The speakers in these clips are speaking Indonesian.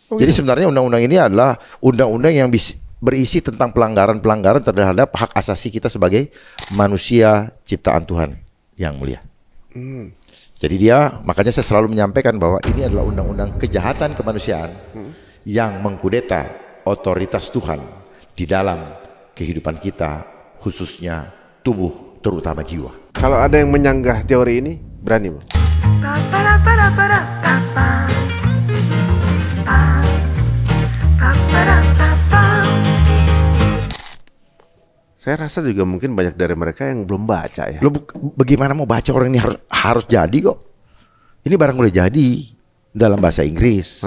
Jadi sebenarnya undang-undang ini adalah undang-undang yang berisi tentang pelanggaran-pelanggaran terhadap hak asasi kita sebagai manusia ciptaan Tuhan yang mulia. Jadi makanya saya selalu menyampaikan bahwa ini adalah undang-undang kejahatan kemanusiaan yang mengkudeta otoritas Tuhan di dalam kehidupan kita, khususnya tubuh, terutama jiwa. Kalau ada yang menyanggah teori ini, berani, Bang? Saya rasa juga mungkin banyak dari mereka yang belum baca ya. Lo bagaimana mau baca, orang ini harus jadi kok. Ini barang udah jadi dalam bahasa Inggris.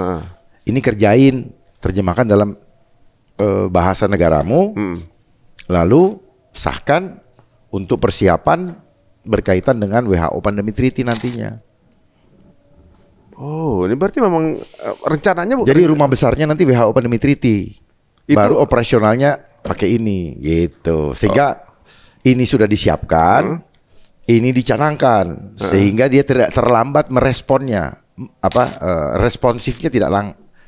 Ini kerjain, terjemahkan dalam bahasa negaramu, lalu sahkan untuk persiapan berkaitan dengan WHO Pandemic Treaty nantinya. Oh, ini berarti memang rencananya bukan. Jadi rumah besarnya nanti WHO Pandemic Treaty. Baru operasionalnya pakai ini gitu. Sehingga ini sudah disiapkan, ini dicanangkan sehingga dia tidak terlambat meresponnya. Responsifnya tidak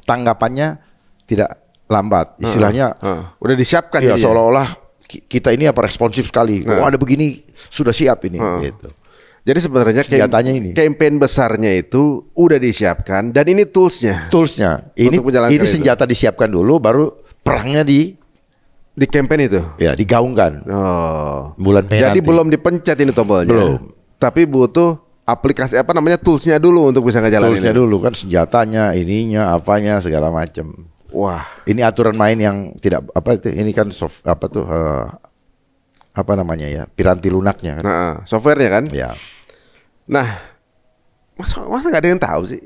tanggapannya tidak lambat. Istilahnya udah disiapkan ya, seolah-olah kita ini responsif sekali. Oh, ada begini sudah siap ini gitu. Jadi sebenarnya senjatanya ini, campaign besarnya itu udah disiapkan dan ini toolsnya. Ini senjata disiapkan dulu, baru perangnya di campaign itu. Ya, digaungkan. Bulan Mei. Jadi nanti belum dipencet ini tombolnya. Belum. Tapi butuh aplikasi toolsnya dulu untuk bisa ngejalanin. Toolsnya dulu kan, senjatanya, ininya, apanya, segala macam. Wah, ini aturan main yang tidak ini kan piranti lunaknya kan. Softwarenya kan. Ya. Nah, masa nggak ada yang tahu sih,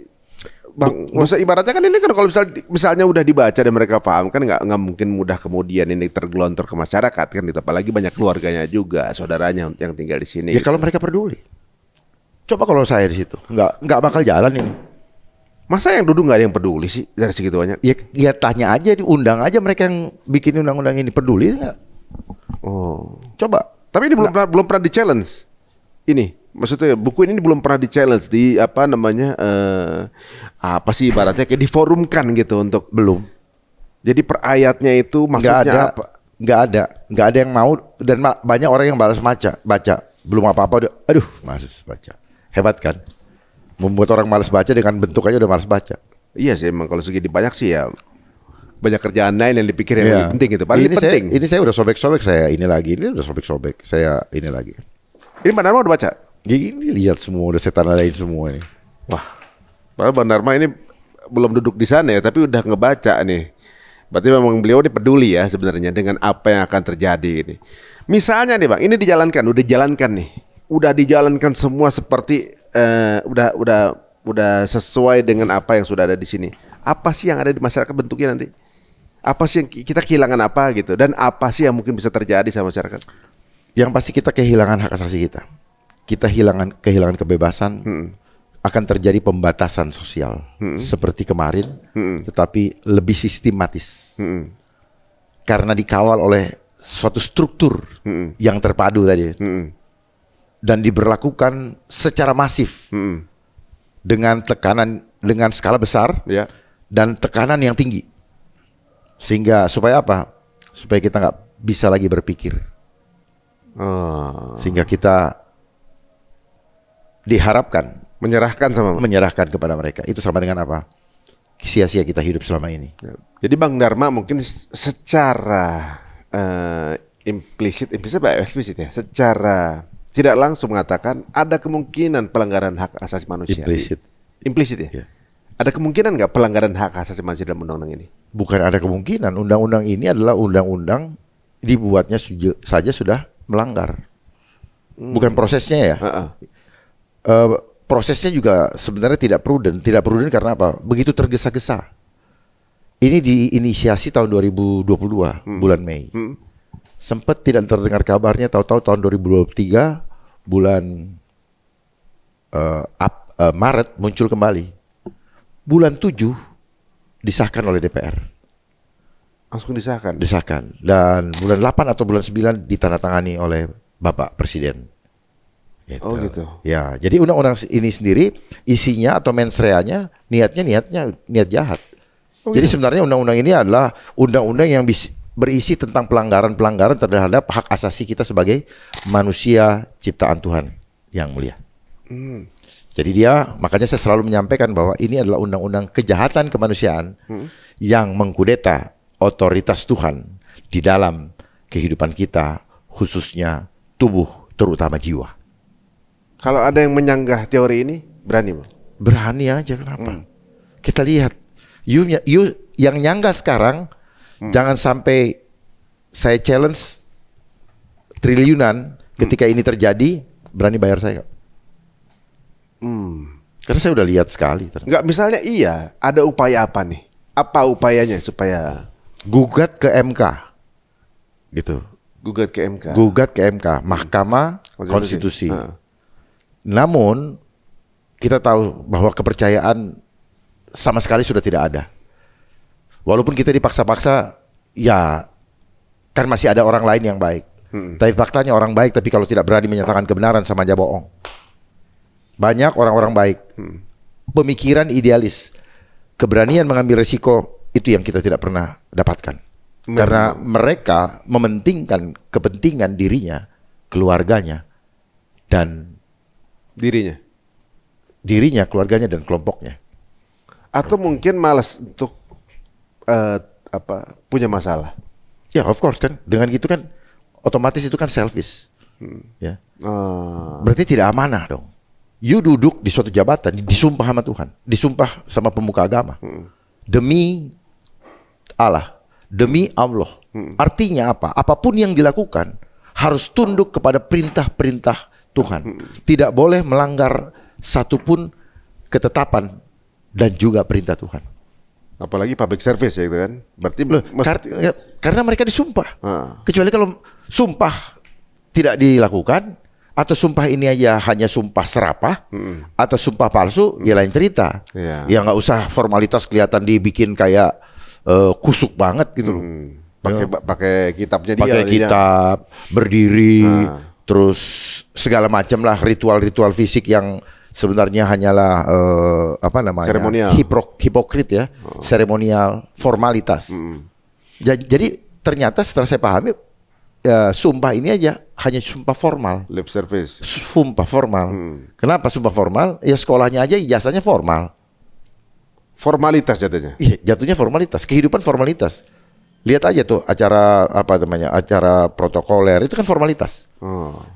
Bang? Masa ibaratnya kan ini kan kalau misalnya udah dibaca dan mereka paham kan nggak mungkin mudah kemudian ini tergelontor ke masyarakat kan, gitu. Apalagi banyak keluarganya juga, saudaranya yang tinggal di sini. Ya kalau mereka peduli. Coba kalau saya di situ, nggak bakal jalan ini. Masa yang duduk nggak ada yang peduli sih dari segitu banyak? Ya tanya aja, diundang aja mereka yang bikin undang-undang ini, peduli nggak? Oh, coba. Tapi ini belum pernah di challenge. Ini maksudnya buku ini belum pernah di challenge di apa sih ibaratnya kayak diforumkan gitu untuk belum. Jadi per ayatnya itu maksudnya apa? Nggak ada yang mau, dan banyak orang yang balas baca. Belum apa-apa, aduh, malas baca. Hebat kan? Membuat orang malas baca dengan bentuk aja udah malas baca. Iya sih, emang kalau segini banyak sih ya banyak kerjaan lain yang dipikir yang lebih penting gitu. Paling penting. Ini saya udah sobek-sobek, ini udah sobek-sobek, saya ini lagi. Ini Bang Dharma udah baca? Ini lihat semua, udah saya tanda-tandain semua ini. Wah, padahal Bang Dharma ini belum duduk di sana ya, tapi udah ngebaca nih. Berarti memang beliau ini peduli ya sebenarnya dengan apa yang akan terjadi ini. Misalnya nih Bang, ini udah dijalankan semua seperti udah sesuai dengan apa yang sudah ada di sini. Apa sih yang ada di masyarakat bentuknya nanti? Apa sih yang kita kehilangan apa gitu? Dan apa sih yang mungkin bisa terjadi sama masyarakat? Yang pasti kita kehilangan hak asasi kita. Kita kehilangan kebebasan. Akan terjadi pembatasan sosial seperti kemarin, tetapi lebih sistematis. Karena dikawal oleh suatu struktur yang terpadu tadi. Dan diberlakukan secara masif dengan tekanan, dengan skala besar dan tekanan yang tinggi, sehingga supaya apa? Supaya kita nggak bisa lagi berpikir, sehingga kita diharapkan menyerahkan kepada mereka. Itu sama dengan apa? Sia-sia kita hidup selama ini. Jadi Bang Dharma mungkin secara implisit ya, secara tidak langsung mengatakan ada kemungkinan pelanggaran hak asasi manusia. Implisit ya? Ada kemungkinan nggak pelanggaran hak asasi manusia dalam undang-undang ini? Bukan ada kemungkinan. Undang-undang ini adalah undang-undang dibuatnya saja sudah melanggar. Bukan prosesnya ya. Prosesnya juga sebenarnya tidak prudent. Tidak prudent karena apa? Begitu tergesa-gesa. Ini diinisiasi tahun 2022 bulan Mei. Sempat tidak terdengar kabarnya, tahu-tahu tahun 2023 bulan Maret muncul kembali. Bulan 7 disahkan oleh DPR. Langsung disahkan? Disahkan. Dan bulan 8 atau bulan 9 ditandatangani oleh Bapak Presiden. Gitu. Oh gitu. Ya, jadi undang-undang ini sendiri isinya atau mensreanya niat jahat. Jadi sebenarnya undang-undang ini adalah undang-undang yang berisi tentang pelanggaran-pelanggaran terhadap hak asasi kita sebagai manusia ciptaan Tuhan yang mulia. Jadi makanya saya selalu menyampaikan bahwa ini adalah undang-undang kejahatan kemanusiaan yang mengkudeta otoritas Tuhan di dalam kehidupan kita, khususnya tubuh, terutama jiwa. Kalau ada yang menyanggah teori ini, berani Bang? Berani aja, kenapa? Kita lihat, you yang nyanggah sekarang, jangan sampai saya challenge triliunan ketika ini terjadi, berani bayar saya. Karena saya udah lihat sekali. Enggak, misalnya ada upaya apa nih? Apa upayanya supaya gugat ke MK, gitu. Gugat ke MK. Gugat ke MK, Mahkamah Konstitusi. Namun kita tahu bahwa kepercayaan sama sekali sudah tidak ada. Walaupun kita dipaksa-paksa, ya kan masih ada orang lain yang baik. Tapi faktanya orang baik, tapi kalau tidak berani menyatakan kebenaran sama aja bohong. Banyak orang-orang baik, pemikiran idealis, keberanian mengambil risiko, itu yang kita tidak pernah dapatkan. Karena mereka mementingkan kepentingan dirinya, keluarganya, dan dirinya, keluarganya, dan kelompoknya. Atau mungkin malas untuk punya masalah. Ya, of course kan. Dengan gitu kan, otomatis itu kan selfish. Ya. Berarti tidak amanah dong. You duduk di suatu jabatan, disumpah sama Tuhan, disumpah sama pemuka agama, demi Allah, demi Allah. Artinya apa? Apapun yang dilakukan harus tunduk kepada perintah-perintah Tuhan. Tidak boleh melanggar satupun ketetapan dan juga perintah Tuhan. Apalagi public service ya gitu kan. Berarti karena mereka disumpah. Kecuali kalau sumpah tidak dilakukan, atau sumpah ini aja hanya sumpah serapah, atau sumpah palsu, ya lain cerita. Ya nggak usah formalitas kelihatan dibikin kayak kusuk banget gitu loh. Pakai kitabnya dia. Pakai kitab, berdiri, terus segala macam lah ritual-ritual fisik yang sebenarnya hanyalah seremonial, hipokrit ya, seremonial, formalitas. Jadi ternyata setelah saya pahami, sumpah ini aja hanya sumpah formal. Lip service. Sumpah formal. Kenapa sumpah formal? Ya sekolahnya aja ijazahnya formal. Formalitas jatuhnya. Iya, jatuhnya formalitas, kehidupan formalitas. Lihat aja tuh acara acara protokoler itu kan formalitas.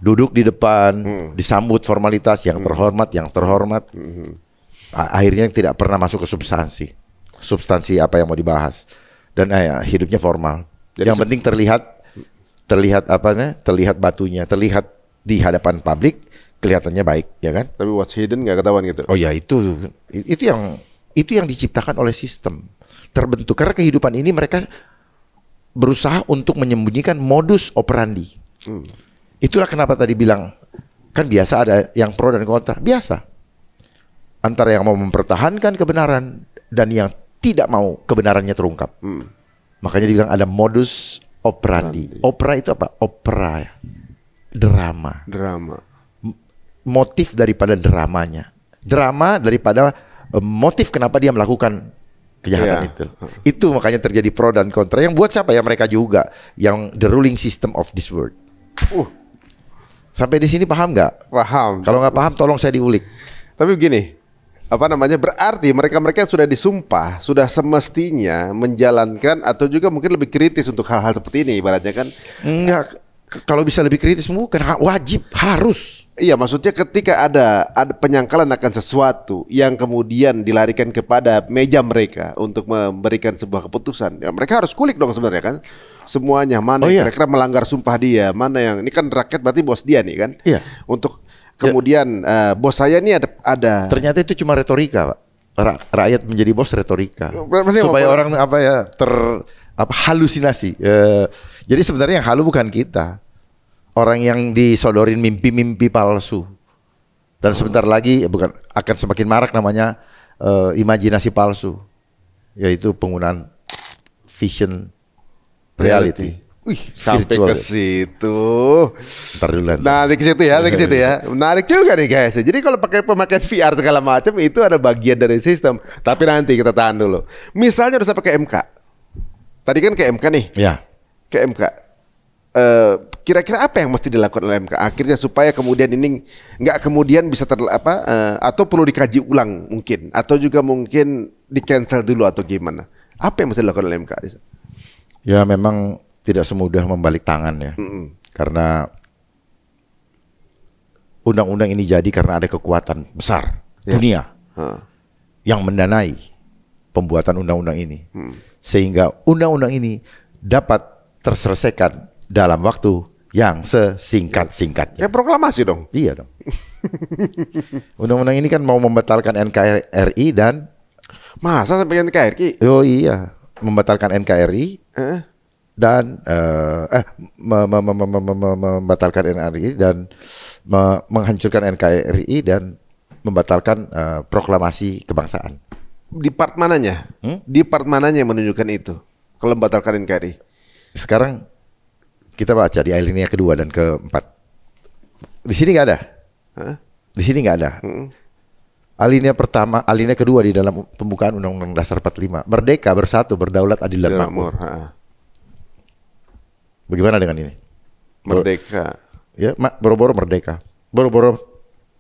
Duduk di depan, disambut formalitas, yang terhormat. Akhirnya tidak pernah masuk ke substansi apa yang mau dibahas. Dan hidupnya formal. Jadi yang penting terlihat batunya, terlihat di hadapan publik, kelihatannya baik, ya kan? Tapi what's hidden nggak ketahuan gitu. Oh ya, itu yang diciptakan oleh sistem, terbentuk karena kehidupan ini mereka berusaha untuk menyembunyikan modus operandi. Itulah kenapa tadi bilang kan biasa ada yang pro dan kontra, biasa antara yang mau mempertahankan kebenaran dan yang tidak mau kebenarannya terungkap. Makanya dibilang ada modus operandi. Opera itu apa? Opera, drama. Motif daripada dramanya. Drama daripada motif kenapa dia melakukan kejahatan itu. Itu makanya terjadi pro dan kontra. Yang buat siapa? Ya mereka juga. Yang the ruling system of this world. Sampai di sini paham nggak? Paham. Kalau nggak paham, tolong saya diulik. Tapi begini. Berarti mereka sudah disumpah, sudah semestinya menjalankan atau juga mungkin lebih kritis untuk hal-hal seperti ini ibaratnya kan? Enggak, kalau bisa lebih kritis bukan wajib, harus. Iya, maksudnya ketika ada penyangkalan akan sesuatu yang kemudian dilarikan kepada meja mereka untuk memberikan sebuah keputusan, ya mereka harus kulik dong sebenarnya kan? Semuanya mana yang kira-kira melanggar sumpah dia, mana yang ini kan rakyat berarti bos dia nih kan? Iya. Untuk kemudian bos saya ini ada. Ternyata itu cuma retorika, Pak. Rakyat menjadi bos retorika. Supaya orang halusinasi. Jadi sebenarnya yang halu bukan kita. Orang yang disodorin mimpi-mimpi palsu. Dan sebentar lagi akan semakin marak namanya imajinasi palsu. Yaitu penggunaan vision reality. Sampai Virtual. ke situ. Ntar dulu. Nah, ke situ ya, ke situ ya. Menarik juga nih guys. Jadi kalau pakai pemakaian VR segala macam itu ada bagian dari sistem. Tapi nanti kita tahan dulu. Misalnya udah sampai ke MK. Tadi kan ke MK nih. Ya. Ke MK. Kira-kira apa yang mesti dilakukan oleh MK akhirnya supaya kemudian ini nggak kemudian bisa atau perlu dikaji ulang mungkin atau juga mungkin di cancel dulu atau gimana? Apa yang mesti dilakukan oleh MK? Ya memang tidak semudah membalik tangan ya. Karena undang-undang ini jadi karena ada kekuatan besar dunia yang mendanai pembuatan undang-undang ini. Sehingga undang-undang ini dapat terselesaikan dalam waktu yang sesingkat-singkatnya. Ya proklamasi dong. Iya dong. Undang-undang ini kan mau membatalkan NKRI dan masa sampai NKRI? oh iya, membatalkan NKRI dan membatalkan NKRI dan menghancurkan NKRI dan membatalkan proklamasi kebangsaan. Di part mananya? Di part mananya yang menunjukkan itu? Kalau membatalkan NKRI? Sekarang kita baca di alinea kedua dan keempat. Di sini nggak ada. Di sini nggak ada. Alinea pertama, alinea kedua di dalam pembukaan Undang-Undang Dasar 45. Merdeka, bersatu, berdaulat, adil dan makmur. Bagaimana dengan ini? Merdeka. Ya, boro-boro merdeka. Boro-boro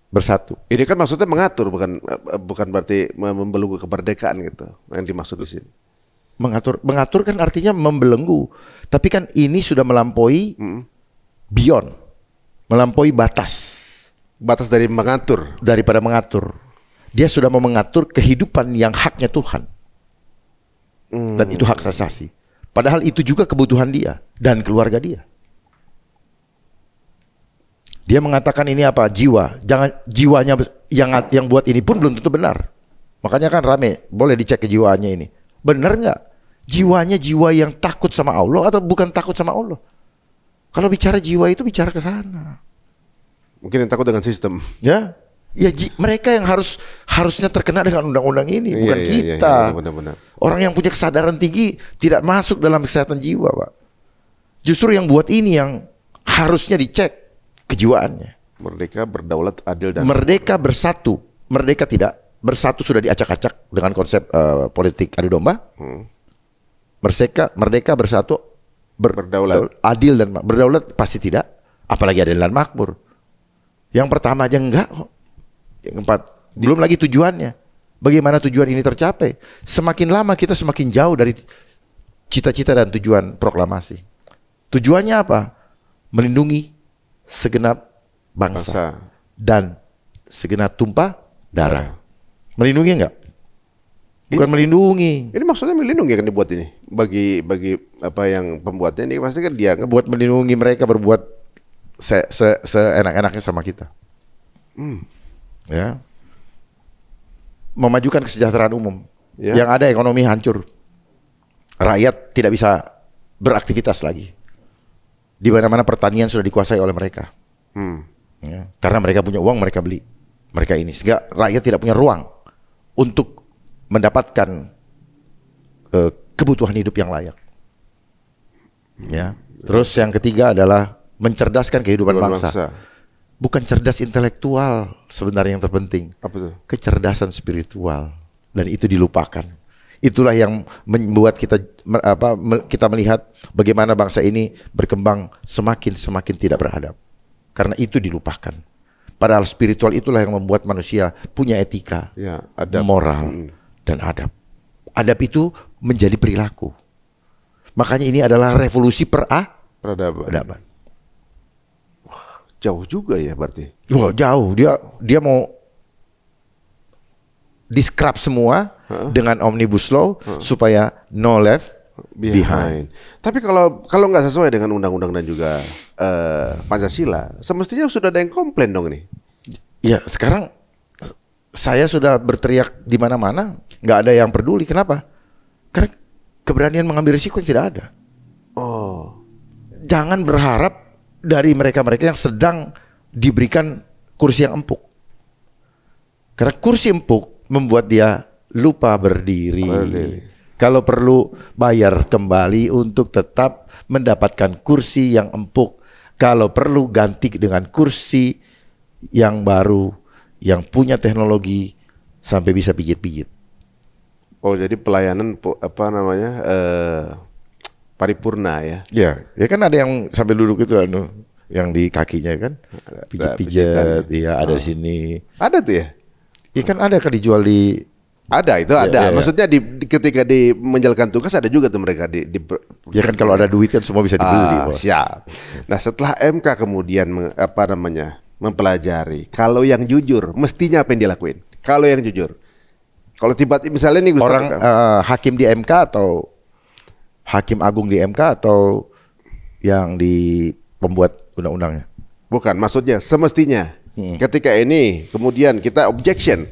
bersatu. Ini kan maksudnya mengatur, bukan berarti membelenggu kemerdekaan gitu. Yang dimaksud di sini. Mengatur kan artinya membelenggu. Tapi kan ini sudah melampaui beyond, melampaui batas. Batas dari mengatur. Daripada mengatur. Dia sudah mau mengatur kehidupan yang haknya Tuhan. Dan itu hak asasi. Padahal itu juga kebutuhan dia dan keluarga dia. Dia mengatakan ini apa? Jiwa. Jangan jiwanya yang buat ini pun belum tentu benar. Makanya kan rame, boleh dicek kejiwaannya ini. Benar nggak? Jiwanya jiwa yang takut sama Allah atau bukan takut sama Allah? Kalau bicara jiwa itu bicara ke sana. Mungkin yang takut dengan sistem. Ya, mereka yang harusnya terkena dengan undang-undang ini, bukan kita. Iya, benar-benar. Orang yang punya kesadaran tinggi tidak masuk dalam kesehatan jiwa, Pak. Justru yang buat ini yang harusnya dicek kejiwaannya. Merdeka, berdaulat, adil dan merdeka bersatu. Merdeka tidak bersatu sudah diacak-acak dengan konsep politik adu domba. Merdeka bersatu, berdaulat, adil dan berdaulat pasti tidak. Apalagi adil dan makmur. Yang pertama aja enggak kok. Yang keempat, belum lagi tujuannya. Bagaimana tujuan ini tercapai? Semakin lama kita semakin jauh dari cita-cita dan tujuan proklamasi. Tujuannya apa? Melindungi segenap bangsa. Dan segenap tumpah darah. Melindungi enggak? Bukan melindungi. Ini maksudnya melindungi kan dibuat ini. Bagi apa yang pembuatnya ini pasti kan dia buat melindungi mereka berbuat seenak-enaknya sama kita. Ya. Memajukan kesejahteraan umum. Yang ada ekonomi hancur. Rakyat tidak bisa beraktivitas lagi. Di mana-mana pertanian sudah dikuasai oleh mereka. Ya. Karena mereka punya uang, mereka beli. Mereka ini. Sehingga rakyat tidak punya ruang untuk mendapatkan kebutuhan hidup yang layak. Ya. Terus yang ketiga adalah mencerdaskan kehidupan bangsa. Bukan cerdas intelektual sebenarnya yang terpenting. Apa itu? Kecerdasan spiritual. Dan itu dilupakan. Itulah yang membuat kita melihat bagaimana bangsa ini berkembang semakin tidak beradab. Karena itu dilupakan. Padahal spiritual itulah yang membuat manusia punya etika, adab, moral, dan adab. Adab itu menjadi perilaku. Makanya ini adalah revolusi peradaban. Wah, jauh juga ya berarti. Wah, jauh. Dia mau di-scrap semua dengan Omnibus Law supaya no left behind. Tapi kalau nggak sesuai dengan undang-undang dan juga Pancasila, semestinya sudah ada yang komplain dong ini. Ya, sekarang saya sudah berteriak di mana-mana, nggak ada yang peduli. Kenapa? Karena keberanian mengambil risiko yang tidak ada. Jangan berharap dari mereka-mereka yang sedang diberikan kursi yang empuk. Karena kursi empuk membuat dia lupa berdiri. Kalau perlu bayar kembali untuk tetap mendapatkan kursi yang empuk. Kalau perlu ganti dengan kursi yang baru, yang punya teknologi sampai bisa pijit-pijit. Oh, jadi pelayanan paripurna ya? Ya kan ada yang sambil duduk itu yang di kakinya kan, pijit-pijit, iya ada di sini. Ada tuh ya? Iya kan ada kan dijual di. Ada itu ada. Maksudnya ketika menjalankan tugas ada juga tuh mereka Ya kan kalau ada duit kan semua bisa dibeli. Bos. Siap. Nah setelah MK kemudian mempelajari, kalau yang jujur mestinya apa yang dilakuin? Kalau yang jujur, kalau tiba-tiba misalnya nih orang hakim di MK atau hakim agung di MK atau yang di pembuat undang-undangnya? Bukan, maksudnya semestinya ketika ini kemudian kita objection.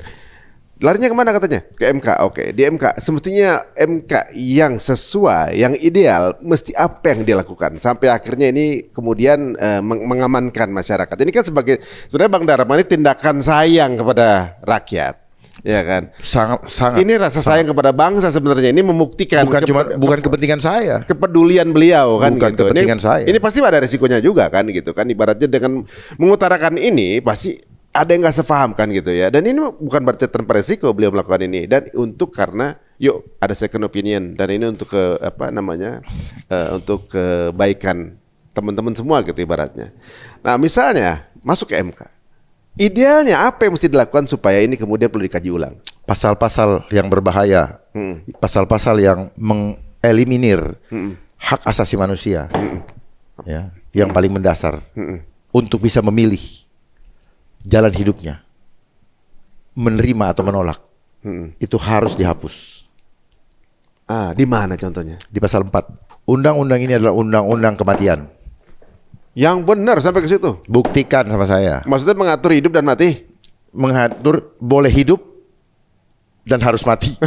Larinya kemana katanya? Ke MK. Oke, di MK. Semestinya MK yang sesuai, yang ideal, mesti apa yang dilakukan sampai akhirnya ini kemudian mengamankan masyarakat. Ini kan sebagai sebenarnya Bang Dharma ini tindakan sayang kepada rakyat, ya kan? Sangat. Ini rasa sayang kepada bangsa sebenarnya. Ini membuktikan bukan kepentingan saya, kepedulian beliau kan. Bukan gitu. Kepentingan saya. Ini pasti ada resikonya juga kan gitu kan. Ibaratnya dengan mengutarakan ini pasti ada yang nggak sepaham kan gitu ya. Dan ini bukan berarti tanpa resiko beliau melakukan ini. Dan karena ada second opinion. Dan ini untuk untuk kebaikan teman-teman semua gitu ibaratnya. Nah misalnya masuk ke MK. Idealnya apa yang mesti dilakukan supaya ini kemudian perlu dikaji ulang? Pasal-pasal yang berbahaya. Pasal-pasal yang mengeliminir hak asasi manusia. Ya, yang paling mendasar. Untuk bisa memilih jalan hidupnya, menerima atau menolak, itu harus dihapus. Di mana contohnya? Di pasal 4. Undang-undang ini adalah undang-undang kematian. Yang benar sampai ke situ. Buktikan sama saya. Maksudnya mengatur hidup dan mati? Mengatur boleh hidup dan harus mati.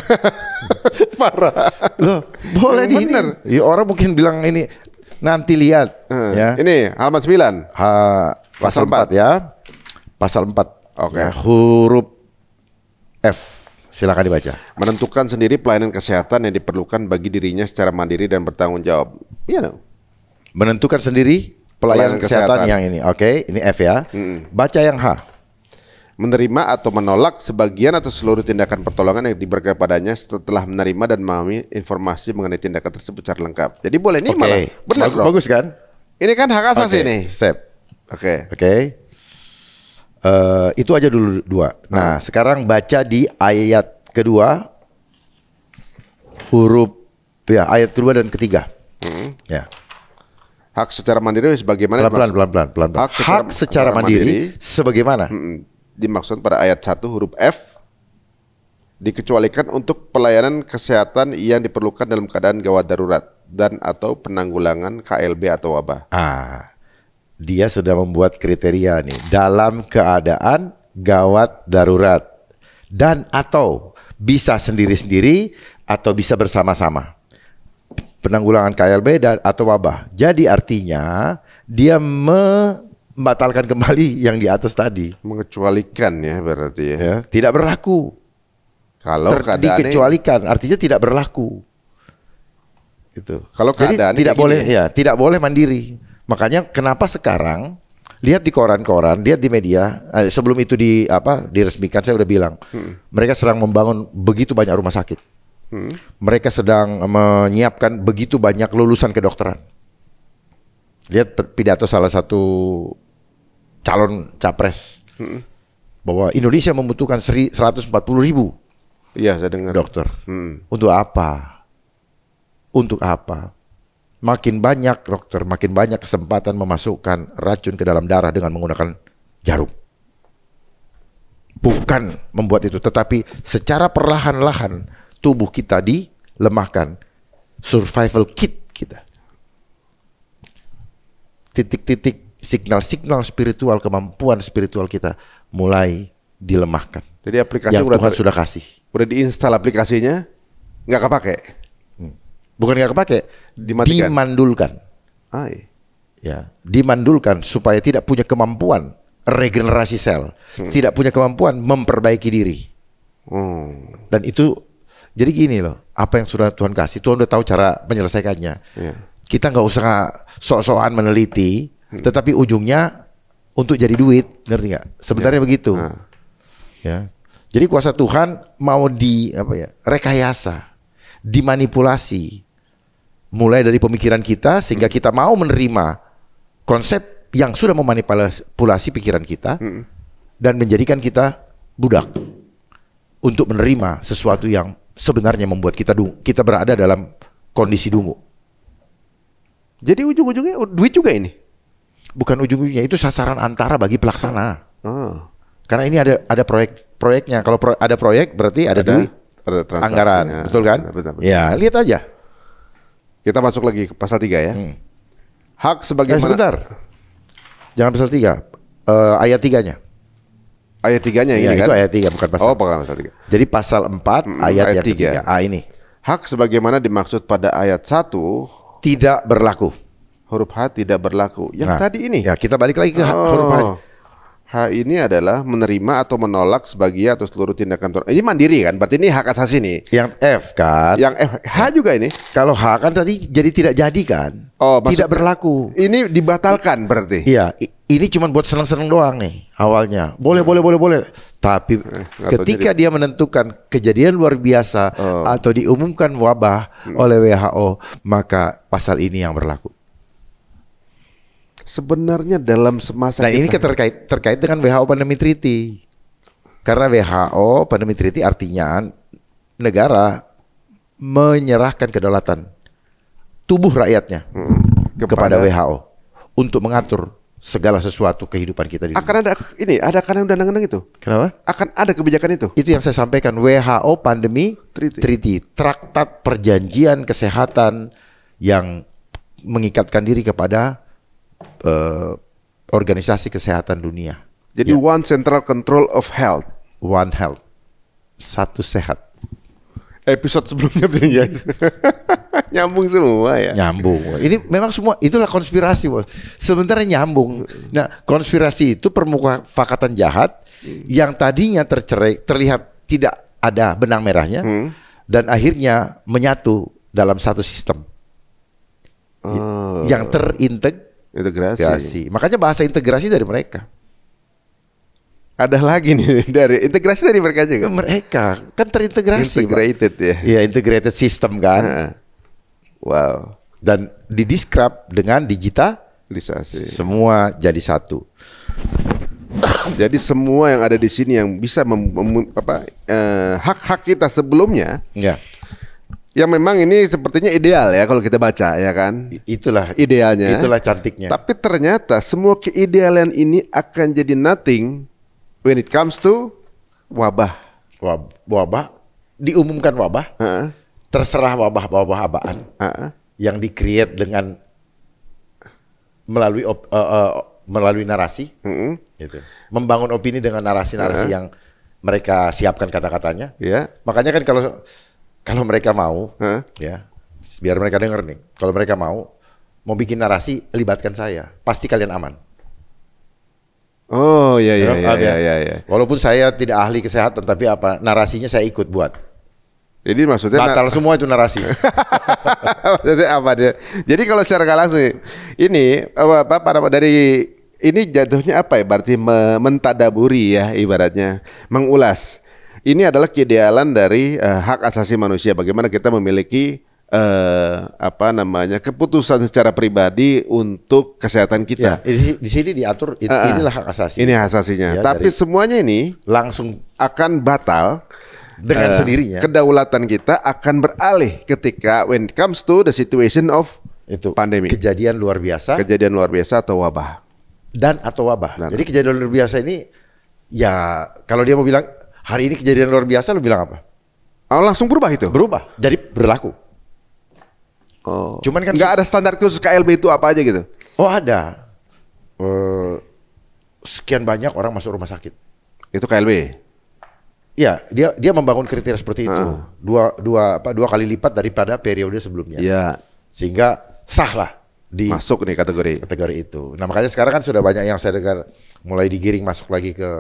Parah. Loh, boleh di benar. Ya, orang mungkin bilang ini nanti lihat. Ya. Ini halaman 9. Pasal 4 ya. Pasal 4. Oke. Ya, huruf F. Silakan dibaca. Menentukan sendiri pelayanan kesehatan yang diperlukan bagi dirinya secara mandiri dan bertanggung jawab. Iya dong. Menentukan sendiri pelayanan kesehatan yang ini. Oke, ini F ya. Baca yang H. Menerima atau menolak sebagian atau seluruh tindakan pertolongan yang diberikan padanya setelah menerima dan memahami informasi mengenai tindakan tersebut secara lengkap. Jadi boleh ini malah. Benar, bagus kan? Ini kan hak asasi nih. Sip. Oke. Itu aja dulu 2. Nah, sekarang baca di ayat kedua huruf ayat kedua dan ketiga. Ya. Hak secara mandiri sebagaimana pelan-pelan. Hak secara mandiri sebagaimana dimaksud pada ayat 1 huruf F, dikecualikan untuk pelayanan kesehatan yang diperlukan dalam keadaan gawat darurat dan atau penanggulangan KLB atau wabah. Dia sudah membuat kriteria nih, dalam keadaan gawat darurat dan atau bisa sendiri-sendiri atau bisa bersama-sama. Penanggulangan KLB dan atau wabah. Jadi artinya dia membatalkan kembali yang di atas tadi. Mengecualikan ya berarti ya. Tidak berlaku. Kalau dikecualikan artinya tidak berlaku. Gitu. Kalau keadaan tidak boleh tidak boleh mandiri. Makanya kenapa sekarang lihat di koran-koran, lihat di media, sebelum itu diresmikan saya udah bilang, mereka sedang membangun begitu banyak rumah sakit. Mereka sedang menyiapkan begitu banyak lulusan kedokteran. Lihat pidato salah satu calon capres bahwa Indonesia membutuhkan 140.000 saya dengar dokter. Untuk apa? Untuk apa? Makin banyak dokter, makin banyak kesempatan memasukkan racun ke dalam darah dengan menggunakan jarum. Bukan membuat itu, tetapi secara perlahan-lahan tubuh kita dilemahkan. Survival kit kita. Titik-titik signal-signal spiritual, kemampuan spiritual kita mulai dilemahkan. Jadi aplikasi yang Tuhan sudah kasih. Udah diinstal aplikasinya, nggak kepake. Bukan nggak kepake, dimatikan. Dimandulkan. Ya, dimandulkan supaya tidak punya kemampuan regenerasi sel, tidak punya kemampuan memperbaiki diri. Dan itu Jadi gini loh, apa yang sudah Tuhan kasih, Tuhan udah tahu cara menyelesaikannya. Iya. Kita nggak usah sok-sokan meneliti, tetapi ujungnya untuk jadi duit, ngerti nggak? Sebenarnya begitu. Ya. Jadi kuasa Tuhan mau rekayasa, dimanipulasi, mulai dari pemikiran kita sehingga kita mau menerima konsep yang sudah memanipulasi pikiran kita dan menjadikan kita budak untuk menerima sesuatu yang sebenarnya membuat kita berada dalam kondisi dungu. Jadi ujung-ujungnya duit juga ini? Bukan ujung-ujungnya, itu sasaran antara bagi pelaksana. Oh. Karena ini ada proyeknya. Kalau ada proyek berarti ada duit, ada transaksi, anggaran, betul kan? Betul. Ya, lihat aja. Kita masuk lagi ke pasal 3 ya. Hak sebagaimana. Sebentar. Jangan pasal 3. Ayat 3-nya. Ayat 3-nya ini Ya, kan? itu ayat 3 bukan pasal. Oh, bukan pasal 3. Jadi pasal 4 ayat yang 3. ketiga. Ini. Hak sebagaimana dimaksud pada ayat 1 Tidak berlaku. huruf H tidak berlaku. Yang tadi ini. Ya, kita balik lagi ke huruf H. H ini adalah menerima atau menolak sebagian atau seluruh tindakan. Ini mandiri kan? Berarti ini hak asasi nih. Yang F kan. Yang F, H juga ini. Kalau H kan tadi jadi tidak jadi kan. Oh, tidak berlaku. Ini dibatalkan berarti. Iya, ini cuma buat seneng-seneng doang nih awalnya. Boleh. Tapi ketika dia menentukan kejadian luar biasa atau diumumkan wabah oleh WHO, maka pasal ini yang berlaku. Sebenarnya dalam semasa Nah, ini terkait dengan WHO Pandemi Treaty. Karena WHO Pandemi Treaty artinya negara menyerahkan kedaulatan tubuh rakyatnya kepada WHO untuk mengatur segala sesuatu kehidupan kita di dunia. akan ada undang-undang itu. Kenapa? Akan ada kebijakan itu. Itu yang saya sampaikan, WHO Pandemi Treaty, traktat perjanjian kesehatan yang mengikatkan diri kepada organisasi kesehatan dunia. Jadi One Central Control of Health. One Health, satu sehat. Episode sebelumnya guys. Nyambung semua ya. Nyambung. Ini memang semua itulah konspirasi, bos. Sebenarnya nyambung. Nah, konspirasi itu permufakatan jahat yang tadinya terlihat tidak ada benang merahnya dan akhirnya menyatu dalam satu sistem yang terintegrasi. Makanya bahasa integrasi dari mereka. Ada lagi nih dari integrasi dari mereka juga. Mereka kan terintegrasi. Integrated ya. Iya, integrated system kan. Wow. Dan didescribe dengan digitalisasi. Semua jadi satu. Jadi semua yang ada di sini yang bisa hak-hak kita sebelumnya. Ya. Yang memang ini sepertinya ideal ya kalau kita baca ya kan. Itulah idealnya. Itulah cantiknya. Tapi ternyata semua keidealan ini akan jadi nothing when it comes to wabah. Wabah diumumkan wabah. Terserah wabah apaan. Yang di-create dengan melalui narasi. Gitu. Membangun opini dengan narasi-narasi yang mereka siapkan kata-katanya. Makanya kan kalau mereka mau, ya, biar mereka dengar nih. Kalau mereka mau bikin narasi, libatkan saya, pasti kalian aman. Oh iya. Walaupun saya tidak ahli kesehatan, tapi narasinya saya ikut buat. Jadi maksudnya batal semua itu narasi. Maksudnya apa dia? Jadi kalau secara nggak langsung ini dari ini jatuhnya apa ya? Berarti mentadaburi ya ibaratnya, mengulas. Ini adalah keidealan dari hak asasi manusia. Bagaimana kita memiliki keputusan secara pribadi untuk kesehatan kita. Ya, di sini diatur inilah hak asasi. Ini hak asasinya. Ya, tapi semuanya ini langsung akan batal dengan sendirinya. Kedaulatan kita akan beralih ketika when it comes to the situation of pandemi. Kejadian luar biasa atau wabah. Atau wabah. Jadi kejadian luar biasa ini ya kalau dia mau bilang hari ini kejadian luar biasa, lu bilang apa? Oh, langsung berubah itu? Berubah, jadi berlaku. Oh. Cuman kan nggak ada standar khusus KLB itu apa aja gitu? Oh ada. Sekian banyak orang masuk rumah sakit. Itu KLB? Ya, dia membangun kriteria seperti itu. Dua kali lipat daripada periode sebelumnya. Iya. Sehingga sah lah masuk nih kategori itu. Nah makanya sekarang kan sudah banyak yang saya dengar mulai digiring masuk lagi ke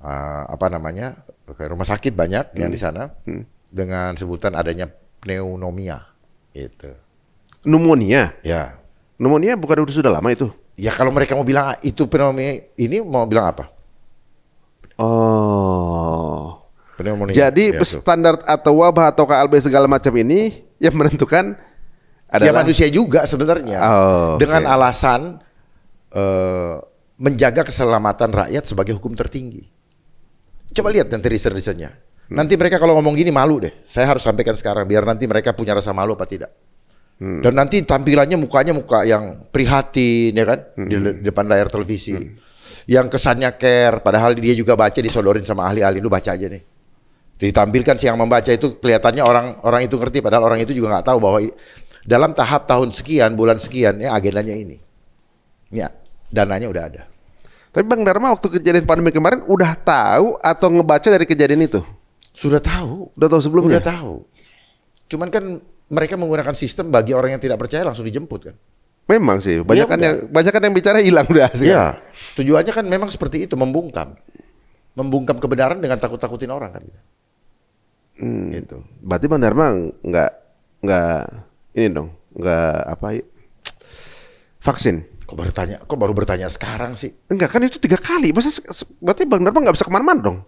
ke rumah sakit banyak yang di sana. dengan sebutan adanya pneumonia gitu. Pneumonia. Ya. Pneumonia bukan sudah lama itu? Ya kalau mereka mau bilang itu pneumonia, ini mau bilang apa? Oh. Pneumonia. Jadi ya, standar atau wabah atau KLB segala macam ini yang menentukan adalah manusia juga sebenarnya. Dengan alasan menjaga keselamatan rakyat sebagai hukum tertinggi. Coba lihat nanti riset-risetnya. Nanti mereka kalau ngomong gini malu deh. Saya harus sampaikan sekarang biar nanti mereka punya rasa malu apa tidak. Dan nanti tampilannya mukanya muka yang prihatin ya kan di depan layar televisi. Yang kesannya care padahal dia juga baca disodorin sama ahli-ahli, lu baca aja nih. Ditampilkan si yang membaca itu kelihatannya orang itu ngerti padahal orang itu juga nggak tahu bahwa dalam tahap tahun sekian, bulan sekian ya agendanya ini. Ya, dananya udah ada. Tapi Bang Dharma waktu kejadian pandemi kemarin udah tahu atau ngebaca dari kejadian itu? Sudah tahu. Udah tahu sebelumnya? Udah tahu. Cuman kan mereka menggunakan sistem bagi orang yang tidak percaya langsung dijemput kan. Memang sih, banyak kan yang bicara hilang udah. Iya. Tujuannya kan memang seperti itu, membungkam kebenaran dengan takut-takutin orang kan gitu. Gitu. Berarti Bang Dharma nggak ini dong, nggak apa vaksin? Kok baru bertanya sekarang sih? Enggak kan itu 3 kali, berarti Bang Dharma nggak bisa kemana-mana dong?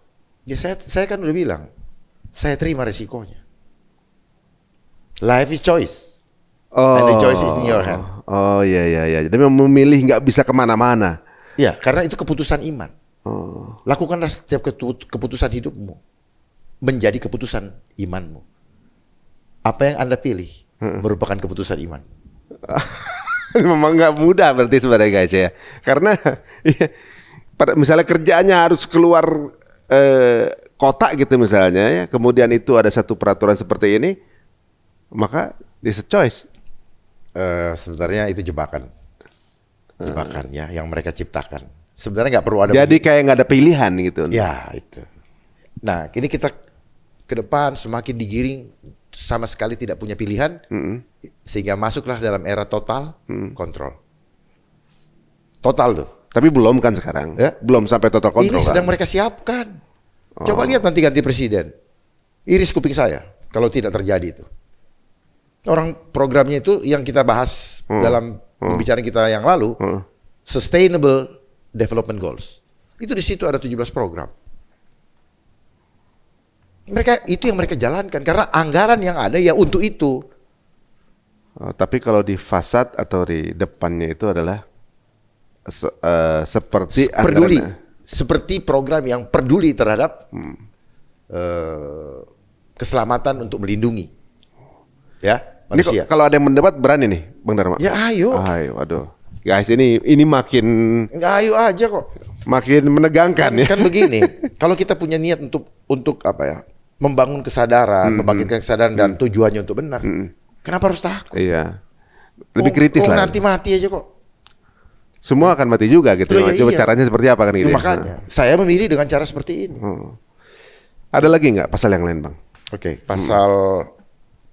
Ya saya kan udah bilang, saya terima resikonya. Life is choice. And the choice is in your hand. Oh iya. Jadi memilih nggak bisa kemana-mana. Ya, karena itu keputusan iman. Lakukanlah setiap keputusan hidupmu menjadi keputusan imanmu. Apa yang Anda pilih merupakan keputusan iman. Memang nggak mudah berarti sebenarnya guys ya. Karena misalnya kerjaannya harus keluar kota gitu misalnya ya. Kemudian itu ada satu peraturan seperti ini, maka it's a choice. Sebenarnya itu jebakan ya yang mereka ciptakan. Sebenarnya nggak perlu ada. Jadi kayak nggak ada pilihan gitu. Ya itu. Nah ini kita ke depan semakin digiring sama sekali tidak punya pilihan, sehingga masuklah dalam era total kontrol. Total tuh. Tapi belum kan sekarang? Ya? Belum sampai total kontrol. Ini sedang mereka siapkan. Coba lihat nanti ganti presiden. Iris kuping saya kalau tidak terjadi itu. Orang programnya itu yang kita bahas dalam pembicaraan kita yang lalu, Sustainable Development Goals. Itu di situ ada 17 program. Itu yang mereka jalankan karena anggaran yang ada ya untuk itu. Tapi kalau di fasad atau di depannya itu adalah seperti peduli, seperti program yang peduli terhadap keselamatan untuk melindungi, ya manusia. Ini kalau ada yang mendebat berani nih, Bang Dharma? Ya ayo. Aduh, guys ini makin. Ayo aja kok. Makin menegangkan ya. Kan begini, kalau kita punya niat untuk apa ya, membangun kesadaran, membangkitkan kesadaran dan tujuannya untuk benar, kenapa harus takut? Iya, lebih kritis lah. Nanti mati aja kok. Semua akan mati juga gitu. Coba caranya seperti apa kan gitu. Makanya saya memilih dengan cara seperti ini. Ada lagi nggak pasal yang lain Bang? Oke, pasal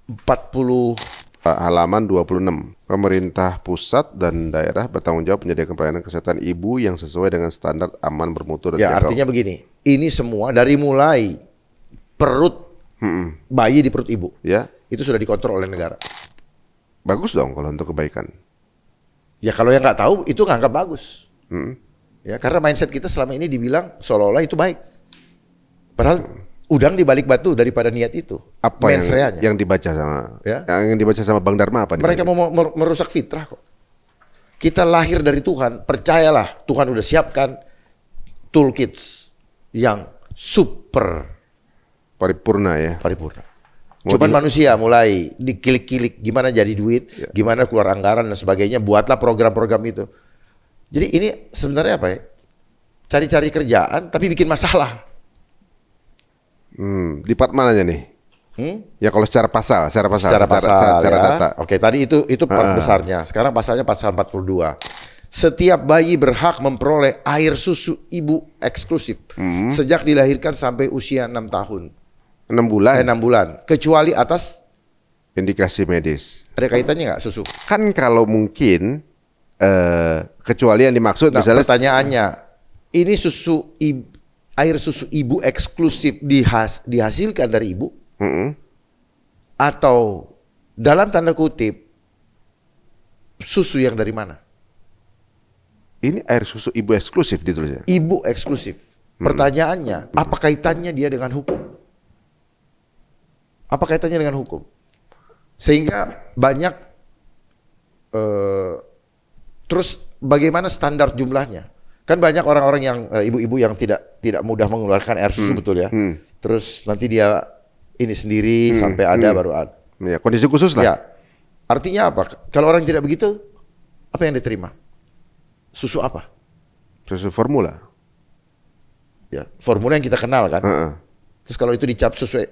40 halaman 26. Pemerintah pusat dan daerah bertanggung jawab menyediakan pelayanan kesehatan ibu yang sesuai dengan standar aman, bermutu dan ya, artinya begini. Ini semua dari mulai perut bayi di perut ibu. Ya. Itu sudah dikontrol oleh negara. Bagus dong kalau untuk kebaikan. Ya kalau yang nggak tahu itu nganggap bagus. Ya karena mindset kita selama ini dibilang seolah-olah itu baik. Padahal udang di balik batu daripada niat itu. Apa yang dibaca sama yang dibaca sama Bang Dharma apa? Mereka mau merusak fitrah kok. Kita lahir dari Tuhan, percayalah Tuhan udah siapkan toolkits yang super paripurna ya. Paripurna. Cuman manusia mulai dikilik-kilik gimana jadi duit, gimana keluar anggaran dan sebagainya, buatlah program-program itu. Jadi ini sebenarnya apa ya? Cari-cari kerjaan tapi bikin masalah. Di part mananya nih? Ya kalau secara pasal, secara data. Oke, tadi itu part besarnya. Sekarang pasalnya pasal 42. Setiap bayi berhak memperoleh air susu ibu eksklusif sejak dilahirkan sampai usia 6 tahun. 6 bulan? 6 bulan. Kecuali atas indikasi medis. Ada kaitannya nggak susu? Kan kalau mungkin kecuali yang dimaksud misalnya. Pertanyaannya, ini air susu ibu eksklusif dihasilkan dari ibu Atau dalam tanda kutip susu yang dari mana? Ini air susu ibu eksklusif ditulisnya. Ibu eksklusif. Pertanyaannya, apa kaitannya dia dengan hukum? Apa kaitannya dengan hukum? Sehingga banyak terus bagaimana standar jumlahnya? Kan banyak orang-orang yang ibu-ibu yang tidak mudah mengeluarkan air susu, betul ya. Terus nanti dia ini sendiri sampai ada baru ada. Ya, kondisi khusus lah. Ya. Artinya apa? Kalau orang tidak begitu, apa yang diterima? Susu apa? Susu formula. Ya, formula yang kita kenal kan. Terus kalau itu dicap susu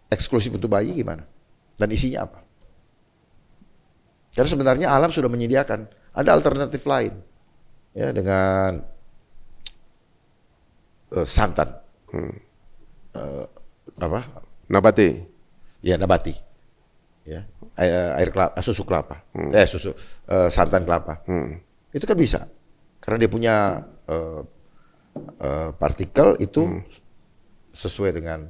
eksklusif untuk bayi gimana? Dan isinya apa? Karena sebenarnya alam sudah menyediakan, ada alternatif lain, ya, dengan santan, apa? Nabati. Ya, nabati, ya, air kelapa, susu kelapa, susu santan kelapa, itu kan bisa, karena dia punya partikel itu sesuai dengan.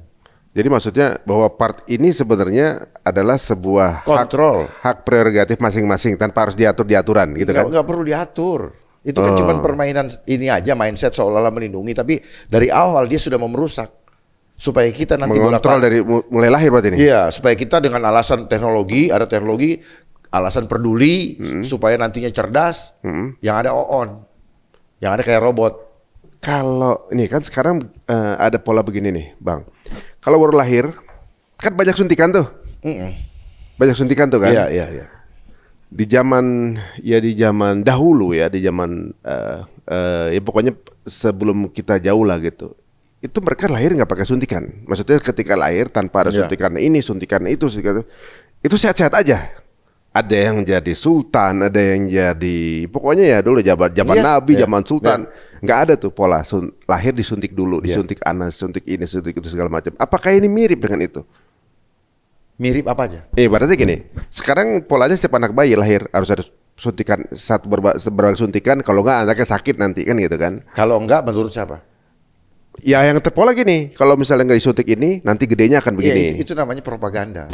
Jadi maksudnya bahwa part ini sebenarnya adalah sebuah kontrol hak prerogatif masing-masing tanpa harus diatur di aturan gitu kan? Nggak perlu diatur. Itu kan cuma permainan ini aja, mindset seolah-olah melindungi, tapi dari awal dia sudah merusak supaya kita nanti mengontrol dari mulai lahir berarti ini. Iya, supaya kita dengan alasan teknologi, ada teknologi, alasan peduli supaya nantinya cerdas, yang ada yang ada kayak robot. Kalau ini kan sekarang ada pola begini nih, Bang. Kalau baru lahir, kan banyak suntikan tuh. Banyak suntikan tuh kan? Iya. Di zaman dahulu ya, di zaman ya pokoknya sebelum kita jauh lah gitu. Itu mereka lahir nggak pakai suntikan. Maksudnya ketika lahir tanpa ada suntikan ini, suntikan itu, itu sehat-sehat aja. Ada yang jadi sultan, ada yang jadi pokoknya ya dulu zaman Nabi, zaman sultan, nggak ada tuh pola lahir disuntik dulu, disuntik anak, suntik ini, suntik itu segala macam. Apakah ini mirip dengan itu? Mirip apa aja? Berarti gini, sekarang polanya setiap anak bayi lahir harus ada suntikan berbagai suntikan, kalau nggak anaknya sakit nanti kan gitu kan? Kalau enggak, menurut siapa? Ya yang terpola gini, kalau misalnya nggak disuntik ini, nanti gedenya akan begini. Itu namanya propaganda.